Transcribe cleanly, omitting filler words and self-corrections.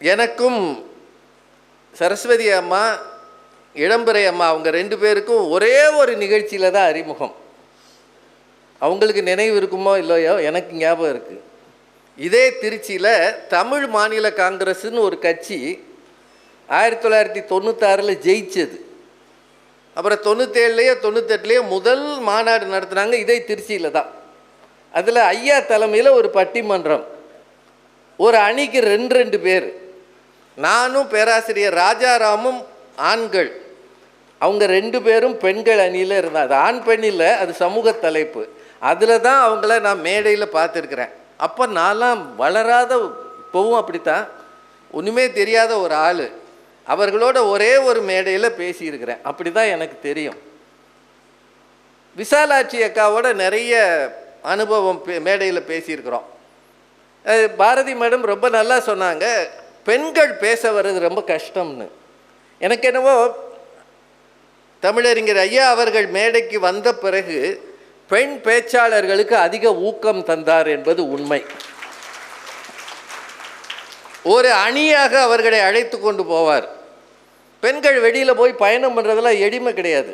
எனக்கும் சரஸ்வதி அம்மா, இளம்பிறை அம்மா அவங்க 2 பேருக்கும் ஒரே ஒரு நிகழ்ச்சியில் தான் அறிமுகம். அவங்களுக்கு நினைவு இருக்குமோ இல்லையோ, எனக்கு ஞாபகம் இருக்குது. இதே திருச்சியில் தமிழ் மாநில காங்கிரஸ்ன்னு ஒரு கட்சி 1996 ஜெயிச்சது. அப்புறம் 97லேயோ 98லேயோ முதல் மாநாடு நடத்துனாங்க. இதே திருச்சியில் தான். அதில் ஐயா தலைமையில் ஒரு பட்டிமன்றம். ஒரு அணிக்கு 2 பேர். நானும் பேராசிரியர் ராஜாராமும் ஆண்கள். அவங்க 2 பேரும் பெண்கள் அணியில் இருந்தாங்க. அது ஆண் பெண் இல்லை, அது சமூக தலைப்பு. அதில் தான் அவங்கள நான் மேடையில் பார்த்துருக்குறேன். அப்போ நான்லாம் வளராத, இப்போவும் அப்படித்தான், ஒன்றுமே தெரியாத ஒரு ஆள். அவர்களோட ஒரே ஒரு மேடையில் பேசியிருக்கிறேன். அப்படி தான் எனக்கு தெரியும். விசாலாட்சி அக்காவோட நிறைய அனுபவம் மேடையில் பேசியிருக்கிறோம். பாரதி மேடம் ரொம்ப நல்லா சொன்னாங்க, பெண்கள் பேச வர்றது ரொம்ப கஷ்டம்னு. எனக்கு என்னவோ தமிழறிஞர் ஐயா அவர்கள் மேடைக்கு வந்த பிறகு பெண் பேச்சாளர்களுக்கு அதிக ஊக்கம் தந்தார் என்பது உண்மை. ஒரு அணியாக அவர்களை அழைத்து கொண்டு போவார். பெண்கள் வெளியில் போய் பயணம் பண்ணுறதெல்லாம் எளிமை கிடையாது.